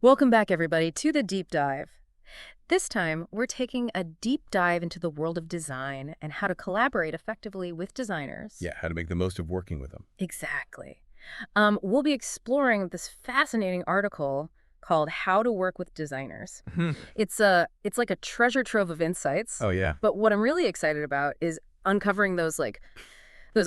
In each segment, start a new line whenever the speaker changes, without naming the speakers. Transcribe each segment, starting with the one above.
Welcome back, everybody, to the deep dive. This time, we're taking a deep dive into the world of design and how to collaborate effectively with designers.
Yeah, how to make the most of working with them.
Exactly. We'll be exploring this fascinating article called How to Work with Designers. It's like a treasure trove of insights.
Oh, yeah.
But what I'm really excited about is uncovering those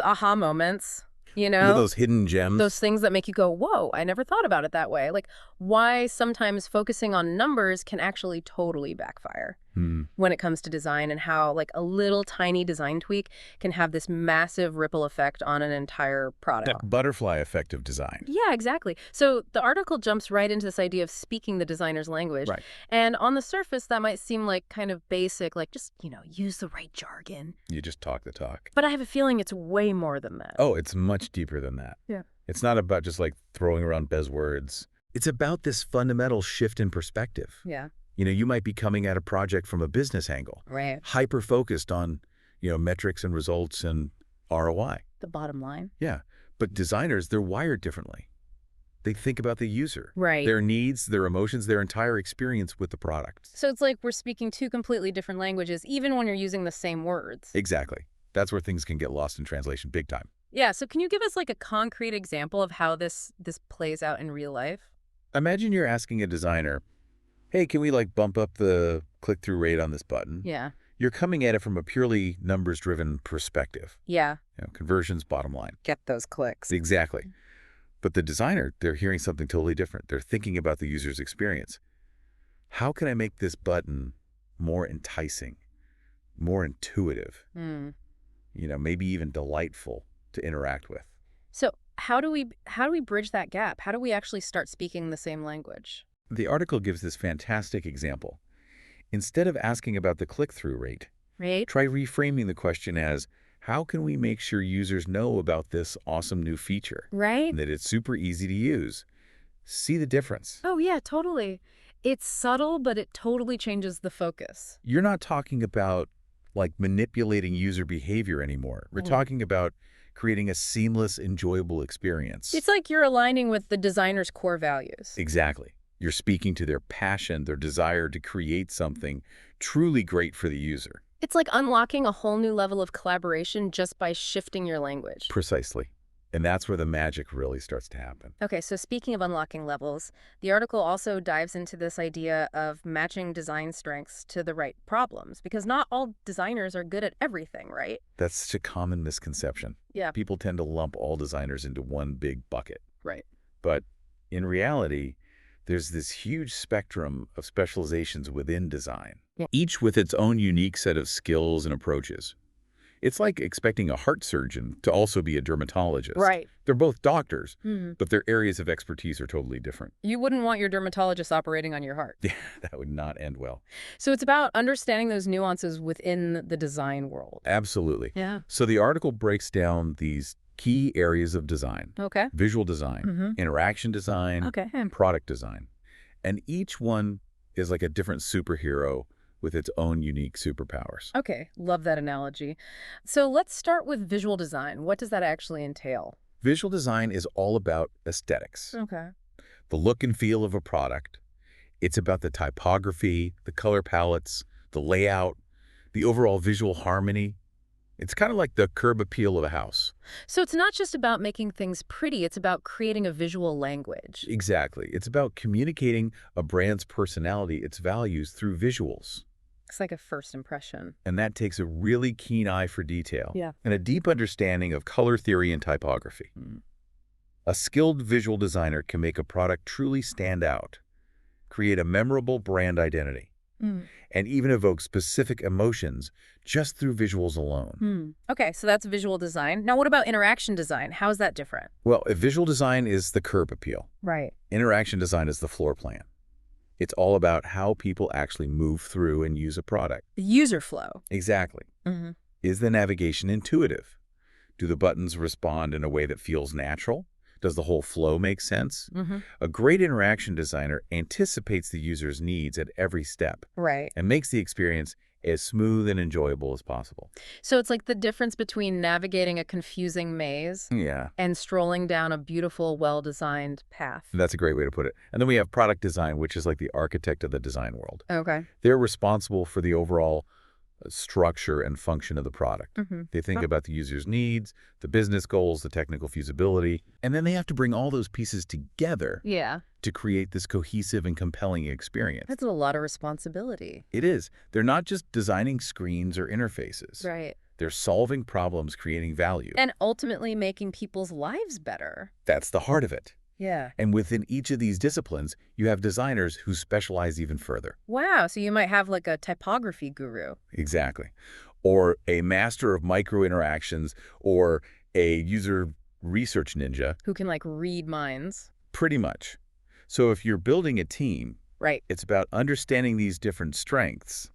aha moments. You know,
Those hidden gems.
those things that make you go, whoa, I never thought about it that way. Like why sometimes focusing on numbers can actually totally backfire when it comes to design, and how like a little tiny design tweak can have this massive ripple effect on an entire product.
That butterfly effect of design.
Yeah, exactly. So the article jumps right into this idea of speaking the designer's language.
Right.
And on the surface, that might seem like kind of basic, like just, use the right jargon.
You just talk the talk.
But I have a feeling it's way more than that.
Oh, it's much deeper than that.
Yeah.
It's not about just like throwing around buzzwords. It's about this fundamental shift in perspective.
Yeah.
You might be coming at a project from a business angle.
Right.
Hyper-focused on, metrics and results and ROI.
The bottom line.
Yeah. But designers, they're wired differently. They think about the user.
Right.
Their needs, their emotions, their entire experience with the product.
So it's like we're speaking two completely different languages, even when you're using the same words.
Exactly. That's where things can get lost in translation big time.
Yeah, so can you give us like a concrete example of how this plays out in real life?
Imagine you're asking a designer, hey, can we like bump up the click-through rate on this button?
Yeah.
You're coming at it from a purely numbers-driven perspective.
Yeah.
Conversions, bottom line.
Get those clicks.
Exactly. But the designer, they're hearing something totally different. They're thinking about the user's experience. How can I make this button more enticing, more intuitive, maybe even delightful to interact with?
So how do we bridge that gap? How do we actually start speaking the same language?
The article gives this fantastic example. Instead of asking about the click-through rate,
Right?
try reframing the question as, how can we make sure users know about this awesome new feature?
Right?
And that it's super easy to use. See the difference.
Oh, yeah, totally. It's subtle, but it totally changes the focus.
You're not talking about like manipulating user behavior anymore. We're talking about creating a seamless, enjoyable experience.
It's like you're aligning with the designer's core values.
Exactly. You're speaking to their passion, their desire to create something truly great for the user.
It's like unlocking a whole new level of collaboration just by shifting your language.
Precisely. And that's where the magic really starts to happen.
Okay, so speaking of unlocking levels, the article also dives into this idea of matching design strengths to the right problems, because not all designers are good at everything, right?
That's such a common misconception.
Yeah.
People tend to lump all designers into one big bucket.
Right.
But in reality, there's this huge spectrum of specializations within design, each with its own unique set of skills and approaches. It's like expecting a heart surgeon to also be a dermatologist.
Right.
They're both doctors, but their areas of expertise are totally different.
You wouldn't want your dermatologist operating on your heart.
Yeah, that would not end well.
So it's about understanding those nuances within the design world.
Absolutely.
Yeah.
So the article breaks down these key areas of design.
Okay.
Visual design, interaction design,
Okay.
product design. And each one is like a different superhero with its own unique superpowers.
Okay. Love that analogy. So let's start with visual design. What does that actually entail?
Visual design is all about aesthetics,
Okay.
the look and feel of a product. It's about the typography, the color palettes, the layout, the overall visual harmony. It's kind of like the curb appeal of a house.
So it's not just about making things pretty, it's about creating a visual language.
Exactly. It's about communicating a brand's personality, its values through visuals.
It's like a first impression.
And that takes a really keen eye for detail
Yeah.
and a deep understanding of color theory and typography. A skilled visual designer can make a product truly stand out, create a memorable brand identity, and even evoke specific emotions just through visuals alone.
Okay, so that's visual design. Now what about interaction design? How is that different?
Well, if visual design is the curb appeal,
Right.
interaction design is the floor plan. It's all about how people actually move through and use a product.
The user flow.
Exactly. Is the navigation intuitive? Do the buttons respond in a way that feels natural? Does the whole flow make sense? A great interaction designer anticipates the user's needs at every step
Right.
and makes the experience as smooth and enjoyable as possible.
So it's like the difference between navigating a confusing maze
Yeah,
and strolling down a beautiful, well-designed path.
that's a great way to put it. And then we have product design, which is like the architect of the design world.
Okay.
They're responsible for the overall structure and function of the product. They think about the user's needs, the business goals, the technical feasibility, and then they have to bring all those pieces together
Yeah.
to create this cohesive and compelling experience.
That's a lot of responsibility.
It is. They're not just designing screens or interfaces.
Right.
They're solving problems, creating value.
And ultimately making people's lives better.
That's the heart of it.
Yeah.
And within each of these disciplines, you have designers who specialize even further.
Wow. So you might have like a typography guru.
Exactly. Or a master of micro interactions, or a user research ninja.
Who can like read minds.
Pretty much. So if you're building a team,
Right.
it's about understanding these different strengths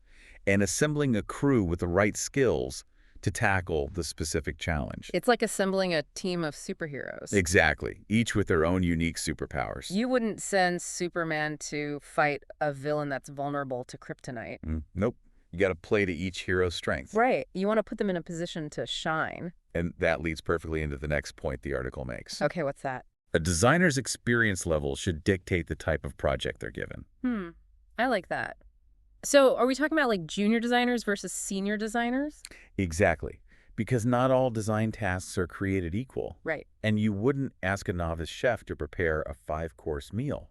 and assembling a crew with the right skills to tackle the specific challenge.
It's like assembling a team of superheroes.
Exactly. Each with their own unique superpowers.
You wouldn't send Superman to fight a villain that's vulnerable to kryptonite.
Nope. You got to play to each hero's strengths.
Right. You want to put them in a position to shine.
And that leads perfectly into the next point the article makes.
Okay, what's that?
A designer's experience level should dictate the type of project they're given.
I like that. So are we talking about like junior designers versus senior designers?
Exactly. Because not all design tasks are created equal.
Right.
And you wouldn't ask a novice chef to prepare a 5-course meal.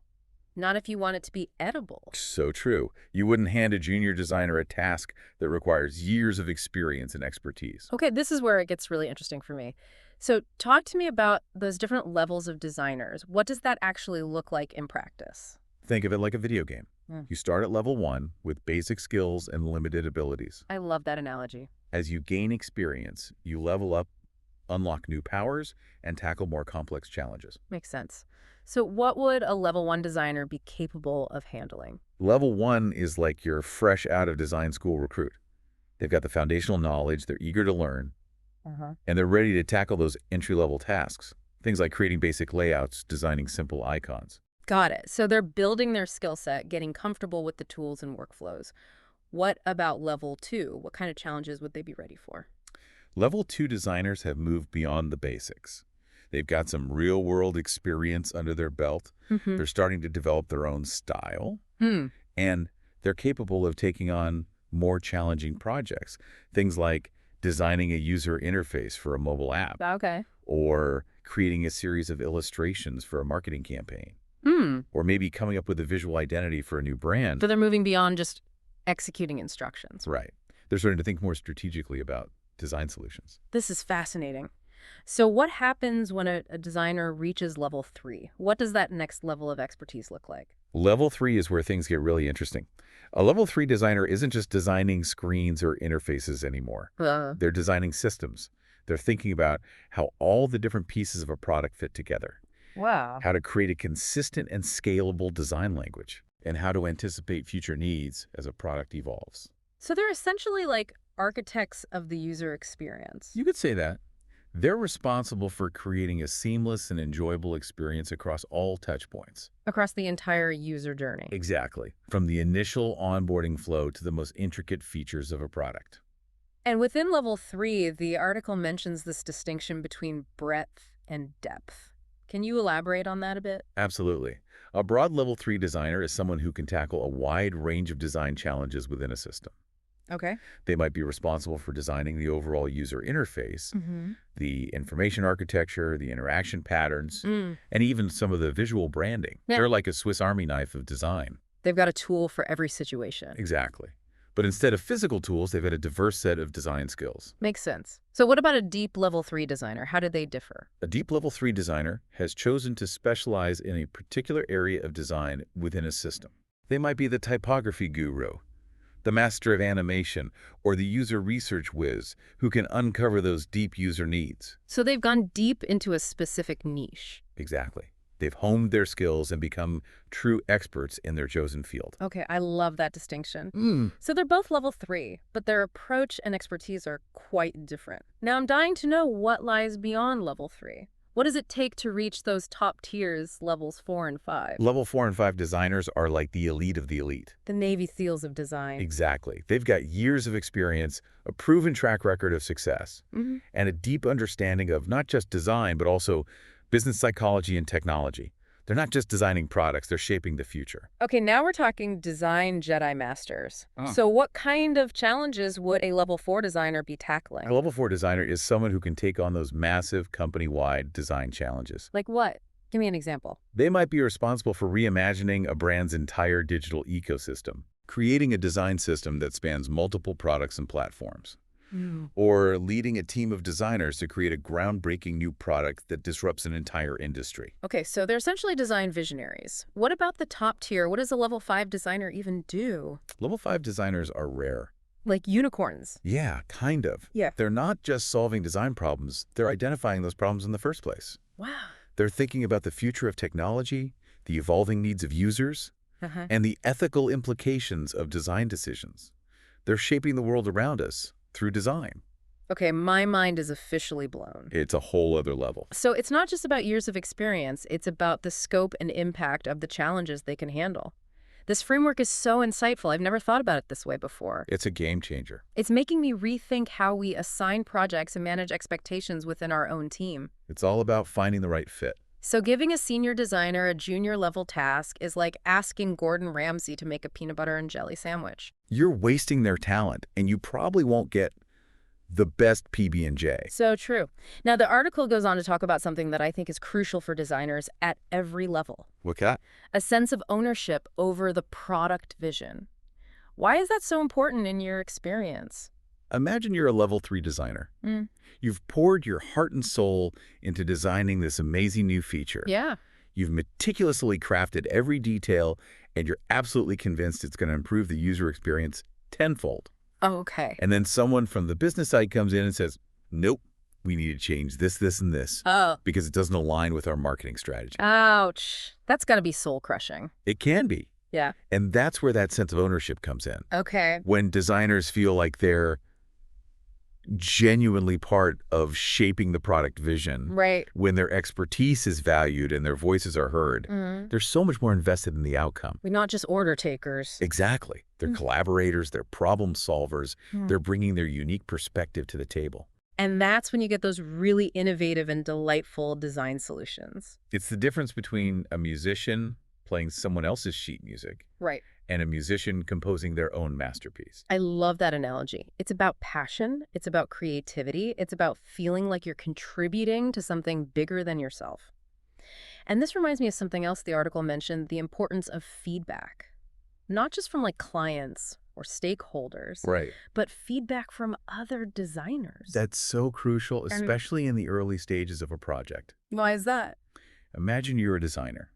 Not if you want it to be edible.
So true. You wouldn't hand a junior designer a task that requires years of experience and expertise.
Okay, this is where it gets really interesting for me. So talk to me about those different levels of designers. What does that actually look like in practice?
Think of it like a video game.
Mm.
You start at level 1 with basic skills and limited abilities.
I love that analogy.
As you gain experience, you level up, unlock new powers, and tackle more complex challenges.
Makes sense. So what would a level 1 designer be capable of handling?
Level 1 is like your fresh out of design school recruit. They've got the foundational knowledge, they're eager to learn, and they're ready to tackle those entry-level tasks. Things like creating basic layouts, designing simple icons.
Got it. So they're building their skill set, getting comfortable with the tools and workflows. What about level 2? What kind of challenges would they be ready for?
Level 2 designers have moved beyond the basics. They've got some real-world experience under their belt. They're starting to develop their own style. And they're capable of taking on more challenging projects. Things like designing a user interface for a mobile app.
Okay.
Or creating a series of illustrations for a marketing campaign. Or maybe coming up with a visual identity for a new brand.
So they're moving beyond just executing instructions.
Right. They're starting to think more strategically about design solutions.
This is fascinating. So what happens when a designer reaches level 3? What does that next level of expertise look like?
Level 3 is where things get really interesting. A level 3 designer isn't just designing screens or interfaces anymore. They're designing systems. They're thinking about how all the different pieces of a product fit together.
Wow.
How to create a consistent and scalable design language, and how to anticipate future needs as a product evolves.
So they're essentially like architects of the user experience.
You could say that. They're responsible for creating a seamless and enjoyable experience across all touch points.
Across the entire user journey.
Exactly. From the initial onboarding flow to the most intricate features of a product.
And within level 3, the article mentions this distinction between breadth and depth. Can you elaborate on that a bit?
Absolutely. A broad level 3 designer is someone who can tackle a wide range of design challenges within a system.
Okay.
They might be responsible for designing the overall user interface, the information architecture, the interaction patterns, and even some of the visual branding.
Yeah.
They're like a Swiss Army knife of design.
They've got a tool for every situation.
Exactly. But instead of physical tools, they've got a diverse set of design skills.
Makes sense. So what about a deep level 3 designer? How do they differ?
A deep level 3 designer has chosen to specialize in a particular area of design within a system. They might be the typography guru, the master of animation, or the user research whiz who can uncover those deep user needs.
So they've gone deep into a specific niche.
Exactly. They've honed their skills and become true experts in their chosen field.
Okay, I love that distinction. So they're both level 3, but their approach and expertise are quite different. Now I'm dying to know what lies beyond level 3. What does it take to reach those top tiers, levels 4 and 5?
Level 4 and 5 designers are like the elite of the elite.
The Navy SEALs of design.
Exactly. They've got years of experience, a proven track record of success, and a deep understanding of not just design, but also business psychology and technology. They're not just designing products, they're shaping the future.
Okay, now we're talking design Jedi Masters. So what kind of challenges would a level 4 designer be tackling?
A level 4 designer is someone who can take on those massive company-wide design challenges.
Like what? Give me an example.
They might be responsible for reimagining a brand's entire digital ecosystem, creating a design system that spans multiple products and platforms, or leading a team of designers to create a groundbreaking new product that disrupts an entire industry.
Okay, so they're essentially design visionaries. What about the top tier? What does a level 5 designer even do?
Level 5 designers are rare.
Like unicorns.
Yeah, kind of.
Yeah.
They're not just solving design problems, they're identifying those problems in the first place.
Wow.
They're thinking about the future of technology, the evolving needs of users, and the ethical implications of design decisions. They're shaping the world around us through design.
Okay, my mind is officially blown.
It's a whole other level.
So it's not just about years of experience, it's about the scope and impact of the challenges they can handle. This framework is so insightful. I've never thought about it this way before.
It's a game changer.
It's making me rethink how we assign projects and manage expectations within our own team.
It's all about finding the right fit.
So giving a senior designer a junior level task is like asking Gordon Ramsay to make a peanut butter and jelly sandwich.
You're wasting their talent, and you probably won't get the best PB&J.
So true. Now, the article goes on to talk about something that I think is crucial for designers at every level.
What's that?
A sense of ownership over the product vision. Why is that so important in your experience?
Imagine you're a level 3 designer. You've poured your heart and soul into designing this amazing new feature.
Yeah.
You've meticulously crafted every detail, and you're absolutely convinced it's going to improve the user experience tenfold.
Oh, okay.
And then someone from the business side comes in and says, nope, we need to change this, this, and this.
Oh.
Because it doesn't align with our marketing strategy.
Ouch. That's got to be soul-crushing.
It can be.
Yeah.
And that's where that sense of ownership comes in.
Okay.
When designers feel like they're genuinely part of shaping the product vision.
Right.
When their expertise is valued and their voices are heard, they're so much more invested in the outcome.
We're not just order takers.
Exactly. They're collaborators, they're problem solvers, they're bringing their unique perspective to the table.
And that's when you get those really innovative and delightful design solutions.
It's the difference between a musician playing someone else's sheet music
Right.
and a musician composing their own masterpiece.
I love that analogy. It's about passion. It's about creativity. It's about feeling like you're contributing to something bigger than yourself. And this reminds me of something else the article mentioned, the importance of feedback. Not just from like clients or stakeholders,
Right.
but feedback from other designers.
That's so crucial, especially in the early stages of a project.
Why is that?
Imagine you're a designer.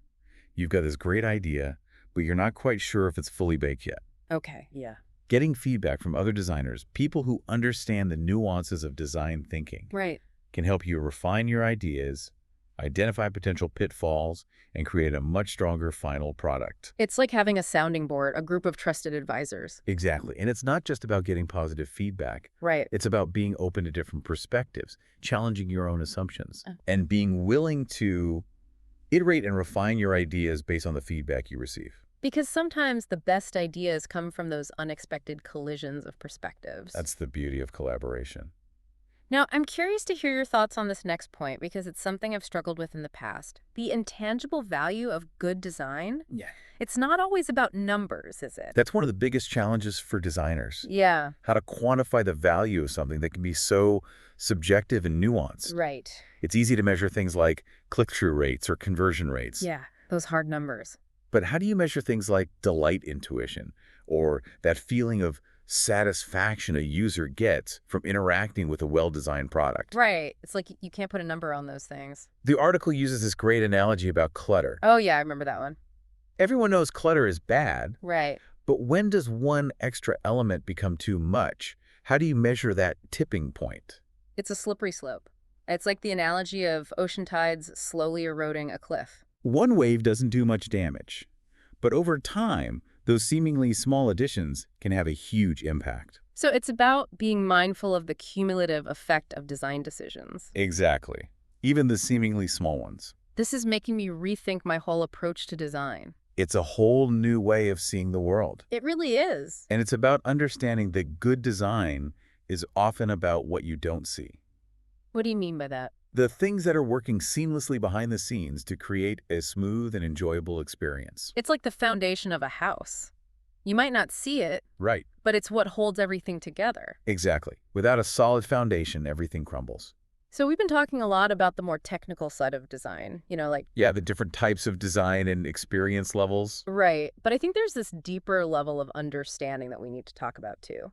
You've got this great idea, but you're not quite sure if it's fully baked yet.
Okay, yeah.
Getting feedback from other designers, people who understand the nuances of design thinking,
Right.
can help you refine your ideas, identify potential pitfalls, and create a much stronger final product.
It's like having a sounding board, a group of trusted advisors.
Exactly. And it's not just about getting positive feedback.
Right.
It's about being open to different perspectives, challenging your own assumptions, and being willing to iterate and refine your ideas based on the feedback you receive.
Because sometimes the best ideas come from those unexpected collisions of perspectives.
That's the beauty of collaboration.
Now, I'm curious to hear your thoughts on this next point because it's something I've struggled with in the past. The intangible value of good design.
Yeah.
It's not always about numbers, is it?
That's one of the biggest challenges for designers.
Yeah.
How to quantify the value of something that can be so subjective and nuanced.
Right.
It's easy to measure things like click-through rates or conversion rates.
Yeah, those hard numbers.
But how do you measure things like delight intuition or that feeling of satisfaction a user gets from interacting with a well-designed product?
Right. It's like you can't put a number on those things.
The article uses this great analogy about clutter.
Oh, yeah, I remember that one.
Everyone knows clutter is bad,
Right.
but when does one extra element become too much? How do you measure that tipping point?
It's a slippery slope. It's like the analogy of ocean tides slowly eroding a cliff.
One wave doesn't do much damage, but over time, those seemingly small additions can have a huge impact.
So it's about being mindful of the cumulative effect of design decisions.
Exactly. even the seemingly small ones.
This is making me rethink my whole approach to design.
It's a whole new way of seeing the world.
It really is.
And it's about understanding that good design is often about what you don't see.
What do you mean by that?
The things that are working seamlessly behind the scenes to create a smooth and enjoyable experience.
It's like the foundation of a house. You might not see it,
Right.
but it's what holds everything together.
Exactly. Without a solid foundation, everything crumbles.
So we've been talking a lot about the more technical side of design,
Yeah, the different types of design and experience levels.
Right. But I think there's this deeper level of understanding that we need to talk about too.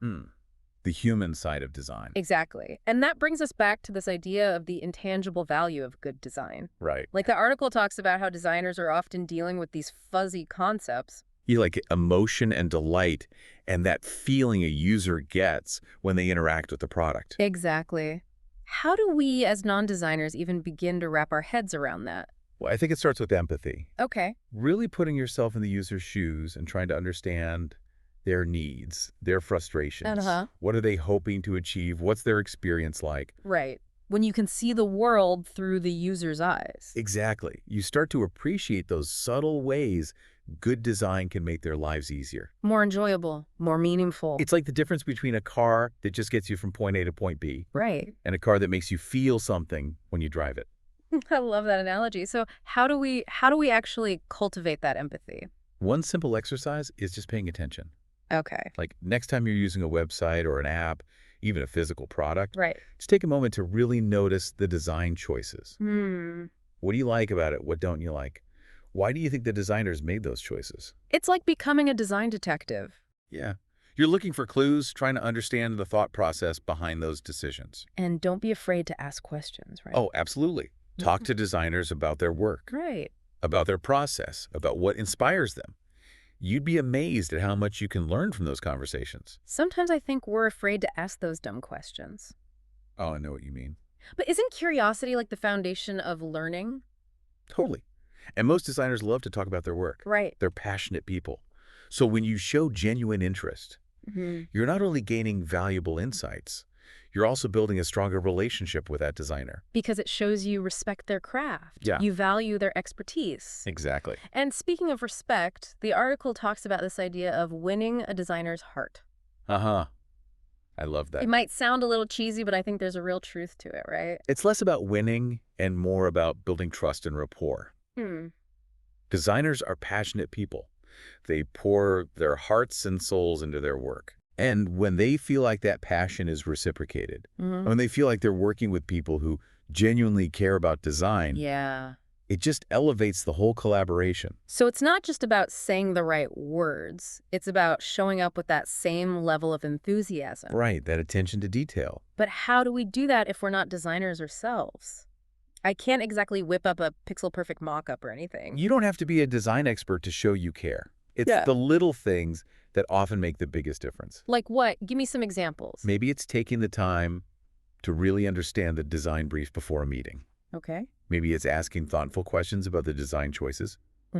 The human side of design.
Exactly. And that brings us back to this idea of the intangible value of good design.
Right.
Like the article talks about how designers are often dealing with these fuzzy concepts.
You like emotion and delight and that feeling a user gets when they interact with the product.
Exactly. How do we as non-designers even begin to wrap our heads around that?
Well, I think it starts with empathy.
Okay.
Really putting yourself in the user's shoes and trying to understand their needs, their frustrations. What are they hoping to achieve? What's their experience like?
Right. When you can see the world through the user's eyes.
Exactly. You start to appreciate those subtle ways good design can make their lives easier.
More enjoyable, more meaningful.
It's like the difference between a car that just gets you from point A to point B
Right.
and a car that makes you feel something when you drive it.
I love that analogy. So how do we actually cultivate that empathy?
One simple exercise is just paying attention.
Okay.
Like next time you're using a website or an app, even a physical product,
Right.
just take a moment to really notice the design choices. What do you like about it? What don't you like? Why do you think the designers made those choices?
It's like becoming a design detective.
Yeah. You're looking for clues, trying to understand the thought process behind those decisions.
And don't be afraid to ask questions, right?
Oh, absolutely. Talk to designers about their work,
Right.
about their process, about what inspires them. You'd be amazed at how much you can learn from those conversations.
Sometimes I think we're afraid to ask those dumb questions.
Oh, I know what you mean.
But isn't curiosity like the foundation of learning?
Totally. And most designers love to talk about their work.
Right.
They're passionate people. So when you show genuine interest, you're not only gaining valuable insights, you're also building a stronger relationship with that designer.
Because it shows you respect their craft.
Yeah.
You value their expertise.
Exactly.
And speaking of respect, the article talks about this idea of winning a designer's heart.
I love that.
It might sound a little cheesy, but I think there's a real truth to it, right?
It's less about winning and more about building trust and rapport. Designers are passionate people. They pour their hearts and souls into their work. And when they feel like that passion is reciprocated, when they feel like they're working with people who genuinely care about design,
Yeah.
it just elevates the whole collaboration.
So it's not just about saying the right words. It's about showing up with that same level of enthusiasm.
Right, that attention to detail.
But how do we do that if we're not designers ourselves? I can't exactly whip up a pixel-perfect mock-up or anything.
You don't have to be a design expert to show you care. It's the little things that often make the biggest difference.
Like what? Give me some examples.
Maybe it's taking the time to really understand the design brief before a meeting.
Okay.
Maybe it's asking thoughtful questions about the design choices.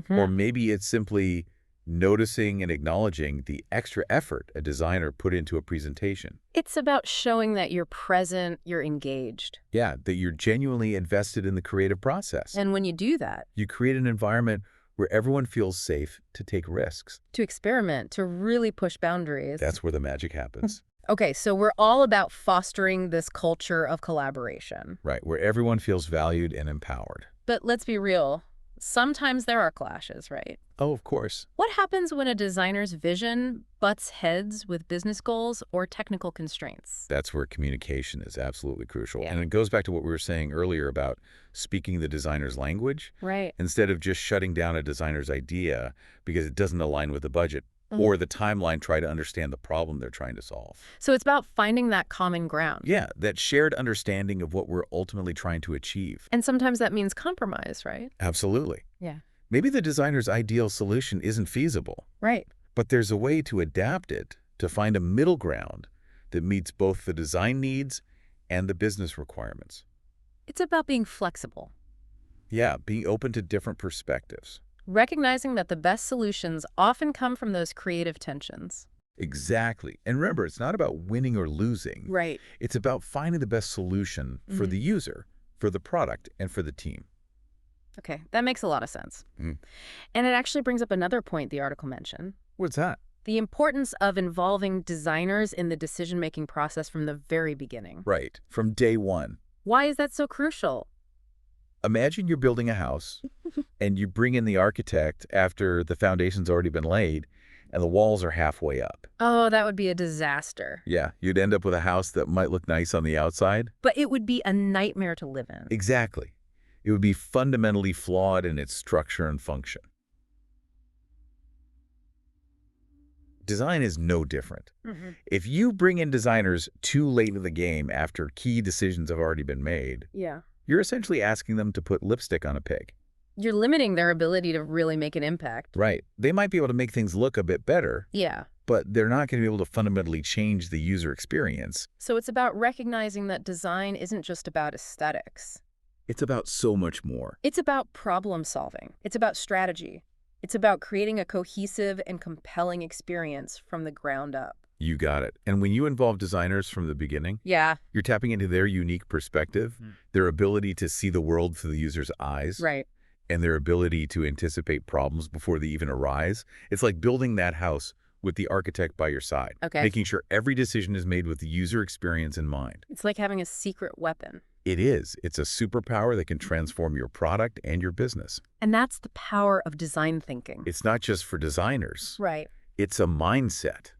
Or maybe it's simply noticing and acknowledging the extra effort a designer put into a presentation.
It's about showing that you're present, you're engaged.
Yeah, that you're genuinely invested in the creative process.
And when you do that,
You create an environment where everyone feels safe to take risks.
to experiment, to really push boundaries.
That's where the magic happens.
Okay, so we're all about fostering this culture of collaboration.
Right, where everyone feels valued and empowered.
But let's be real. Sometimes there are clashes, right?
Oh, of course.
What happens when a designer's vision butts heads with business goals or technical constraints?
That's where communication is absolutely crucial.
Yeah.
And it goes back to what we were saying earlier about speaking the designer's language.
Right.
Instead of just shutting down a designer's idea because it doesn't align with the budget or the timeline, try to understand the problem they're trying to solve.
So it's about finding that common ground.
Yeah, that shared understanding of what we're ultimately trying to achieve.
And sometimes that means compromise, right?
Absolutely.
Yeah.
Maybe the designer's ideal solution isn't feasible,
Right.
but there's a way to adapt it to find a middle ground that meets both the design needs and the business requirements.
It's about being flexible.
Yeah, being open to different perspectives.
Recognizing that the best solutions often come from those creative tensions.
Exactly. And remember, it's not about winning or losing.
Right.
It's about finding the best solution for the user, for the product and for the team.
Okay, that makes a lot of sense.
Mm.
And it actually brings up another point the article mentioned.
What's that?
The importance of involving designers in the decision-making process from the very beginning.
Right, from day one.
Why is that so crucial?
Imagine you're building a house and you bring in the architect after the foundation's already been laid and the walls are halfway up.
Oh, that would be a disaster.
Yeah, you'd end up with a house that might look nice on the outside.
But it would be a nightmare to live in.
Exactly. It would be fundamentally flawed in its structure and function. Design is no different. If you bring in designers too late in the game after key decisions have already been made,
Yeah.
you're essentially asking them to put lipstick on a pig.
You're limiting their ability to really make an impact.
Right. They might be able to make things look a bit better,
Yeah.
but they're not going to be able to fundamentally change the user experience.
So it's about recognizing that design isn't just about aesthetics.
It's about so much more.
It's about problem solving. It's about strategy. It's about creating a cohesive and compelling experience from the ground up.
You got it. And when you involve designers from the beginning,
Yeah.
you're tapping into their unique perspective, their ability to see the world through the user's eyes,
Right.
and their ability to anticipate problems before they even arise. It's like building that house with the architect by your side,
Okay.
making sure every decision is made with the user experience in mind.
It's like having a secret weapon.
It is. It's a superpower that can transform your product and your business.
And that's the power of design thinking.
It's not just for designers.
Right.
It's a mindset,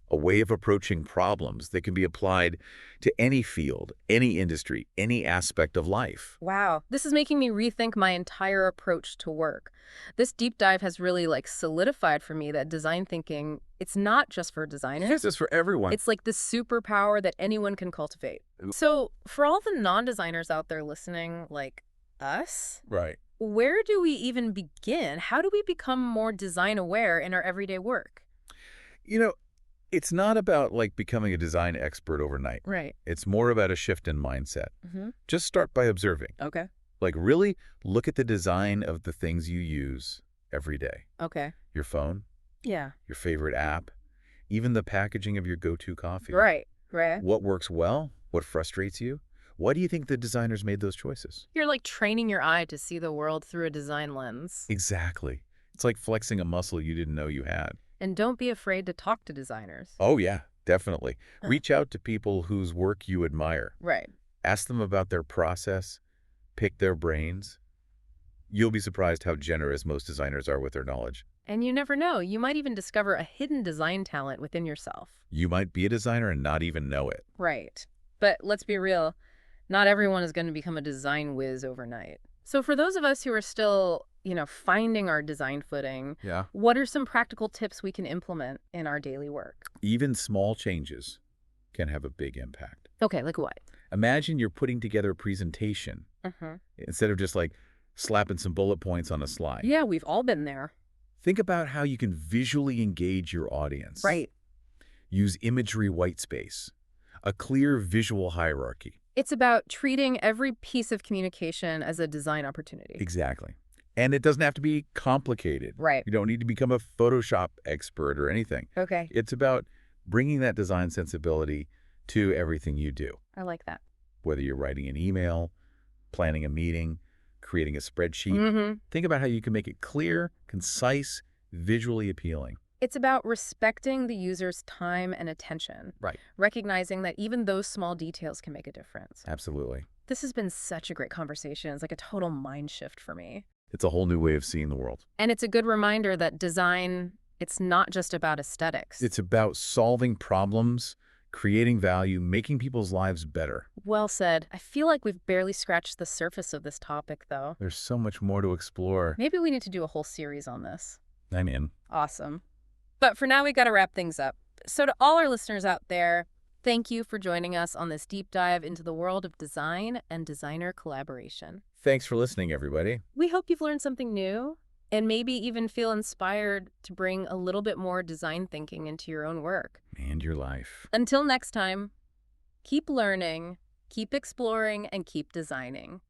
a way of approaching problems that can be applied to any field, any industry, any aspect of life.
Wow. This is making me rethink my entire approach to work. This deep dive has really solidified for me that design thinking, it's not just for designers.
It's just for everyone.
It's like the superpower that anyone can cultivate. So for all the non-designers out there listening, like us,
Right.
where do we even begin? How do we become more design aware in our everyday work?
You know, it's not about becoming a design expert overnight.
Right.
It's more about a shift in mindset. Just start by observing.
Okay.
Really look at the design of the things you use every day.
Okay.
Your phone,
Yeah.
your favorite app, even the packaging of your go-to coffee.
Right. Right.
What works well? What frustrates you? Why do you think the designers made those choices?
You're like training your eye to see the world through a design lens.
Exactly. It's like flexing a muscle you didn't know you had.
And don't be afraid to talk to designers.
Oh, yeah, definitely. Reach out to people whose work you admire.
Right.
Ask them about their process. Pick their brains. You'll be surprised how generous most designers are with their knowledge.
And you never know. You might even discover a hidden design talent within yourself.
You might be a designer and not even know it.
Right. But let's be real. Not everyone is going to become a design whiz overnight. So for those of us who are still, finding our design footing,
Yeah.
what are some practical tips we can implement in our daily work?
Even small changes can have a big impact.
Okay, like what?
Imagine you're putting together a presentation instead of just slapping some bullet points on a slide.
Yeah, we've all been there.
Think about how you can visually engage your audience.
Right.
Use imagery white space, a clear visual hierarchy.
It's about treating every piece of communication as a design opportunity.
Exactly. And it doesn't have to be complicated.
Right.
You don't need to become a Photoshop expert or anything.
Okay.
It's about bringing that design sensibility to everything you do.
I like that.
Whether you're writing an email, planning a meeting, creating a spreadsheet, think about how you can make it clear, concise, visually appealing.
It's about respecting the user's time and attention.
Right.
Recognizing that even those small details can make a difference.
Absolutely.
This has been such a great conversation. It's like a total mind shift for me.
It's a whole new way of seeing the world.
And it's a good reminder that design, it's not just about aesthetics.
It's about solving problems, creating value, making people's lives better.
Well said. I feel like we've barely scratched the surface of this topic, though.
There's so much more to explore.
Maybe we need to do a whole series on this.
I'm in.
Awesome. But for now, we got to wrap things up. So to all our listeners out there, thank you for joining us on this deep dive into the world of design and designer collaboration.
Thanks for listening, everybody.
We hope you've learned something new and maybe even feel inspired to bring a little bit more design thinking into your own work.
And your life.
Until next time, keep learning, keep exploring, and keep designing.